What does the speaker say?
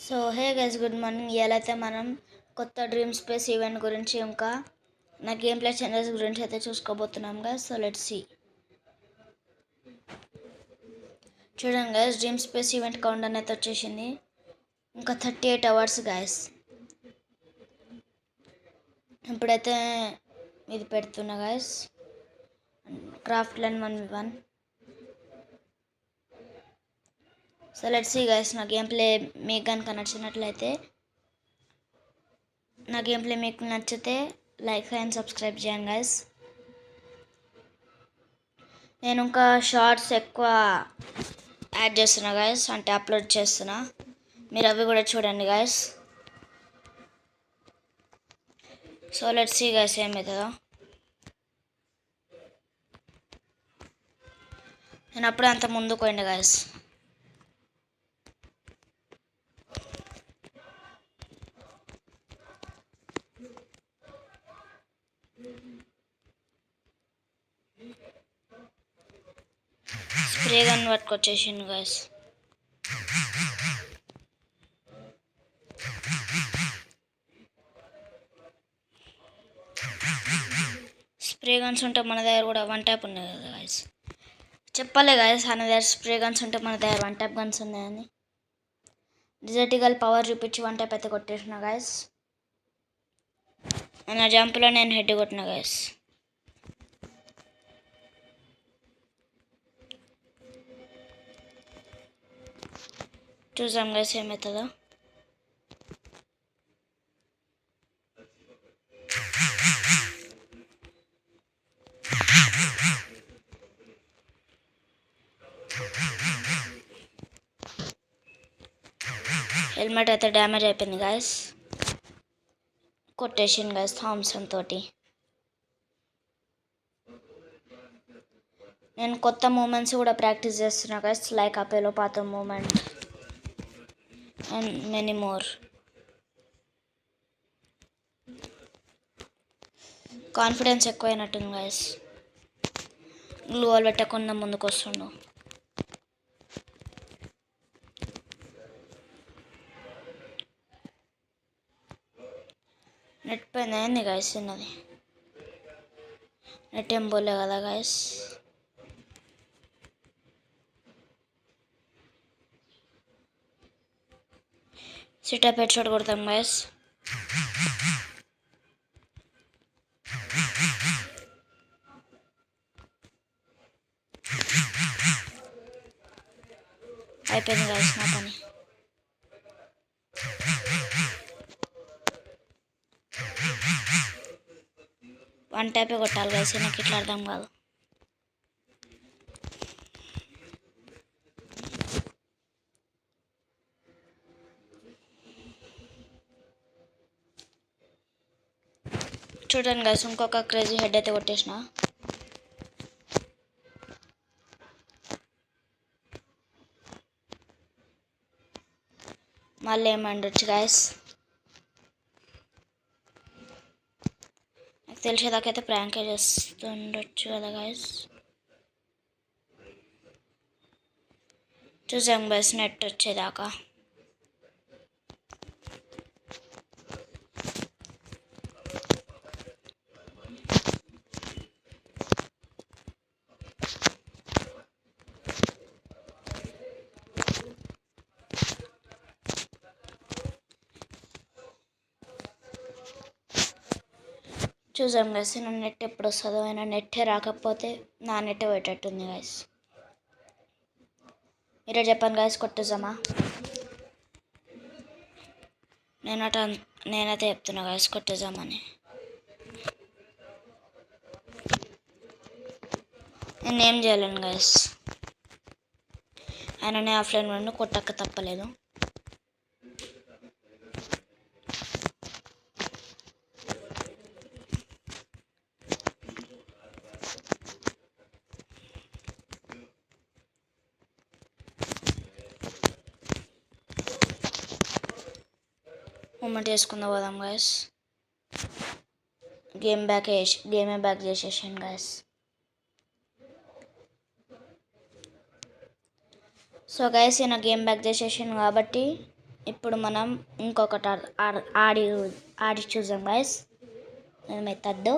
So hey guys, good morning. ఇవాళ అయితే మనం కొత్త డ్రీమ్ స్పేస్ ఈవెంట్ గురించి ఇంకా నా గేమ్ ప్లే చేంజెస్ గురించి అయితే చూసుకోబోతున్నాం గైస్. So let's see. చూడండి guys, dream space event count down అయితే వచ్చేసింది. ఇంకా 38 అవర్స్ గైస్. ఇప్పుడైతే ఇది పెడుతున్నా guys, craft land 1v1. So let's see guys. నా గేమ్ ప్లే మీకు కనుక నచ్చినట్లయితే, నా గేమ్ ప్లే మీకు నచ్చితే లైక్ అండ్ సబ్స్క్రైబ్ చేయండి గైస్. నేను ఇంకా షార్ట్స్ ఎక్కువ యాడ్ చేస్తున్నా గైస్, అంటే అప్లోడ్ చేస్తున్నా. మీరు అవి కూడా చూడండి guys. So let's see guys ఏమవుతుందో. నేను అప్పుడే అంత ముందుకు పోయింది గైస్. స్ప్రే గన్ పట్టుకొచ్చేసిండు గైస్. స్ప్రే గన్స్ ఉంటే మన దగ్గర కూడా వన్ ట్యాప్ ఉన్నాయి కదా గైస్. చెప్పలే గైస్, మన దగ్గర స్ప్రే గన్స్ ఉంటే మన దగ్గర వన్ ట్యాప్ గన్స్ ఉన్నాయని. డిజర్టికల్ పవర్ చూపించి వన్ ట్యాప్ అయితే కొట్టేసిన గైస్. నా జంప్లో నేను హెడ్ కొట్టిన గైస్. చూసాం గైస్ ఏమవుతుందో. హెల్మెట్ అయితే డ్యామేజ్ అయిపోయింది గైస్. కొట్టేసింది గైస్ థామ్సన్ తోటి. నేను కొత్త మూమెంట్స్ కూడా ప్రాక్టీస్ చేస్తున్నా గైస్, లైక్ అపెలో పాత moment and many more. Confidence ఎక్కువైనట్టుంది గైస్. గ్లూ వాల్ పెట్టకుండా ముందుకు వస్తుండు. నెట్ పైన అయింది గైస్ చిన్నది. నెట్ ఏం పోలే కదా గైస్. సిటప్ హెడ్ షాట్ కొడతాం గైస్. అయిపోయింది గైస్ నా పని. వన్ ట్యాపే కొట్టాలి గైస్, నాకు ఇట్లా అర్థం కాదు. చూడండి గైస్, ఇంకొక క్రేజీ హెడ్ అయితే కొట్టేసిన. మళ్ళీ ఏమండొచ్చు గైస్. నాకు తెలిసేదాకైతే ప్రాంకే చేస్తుండొచ్చు కదా గైస్. చూసాం గైస్ నెట్ వచ్చేదాకా. చూసాం గైస్ నా నెట్ ఎప్పుడు వస్తుందో. అయినా నెట్టే రాకపోతే నా నెట్టే పెట్టేట్టుంది గైస్. మీరే చెప్పండి గైస్, కొట్టేసామా? నేనైతే చెప్తున్నా గైస్ కొట్టేసామని. నేనేం చేయలేను గైస్. ఆయననే ఆఫ్లైన్ నుండి కొట్టక తప్పలేదు. మూమెంట్ చేసుకుందా పోదాం గైస్. గేమే బ్యాక్ చేసేసాను గైస్. సో గైస్, ఈయన గేమ్ బ్యాక్ చేసేసాను కాబట్టి ఇప్పుడు మనం ఇంకొకటి ఆడి ఆడి చూద్దాం గైస్. మేమైతే వద్దు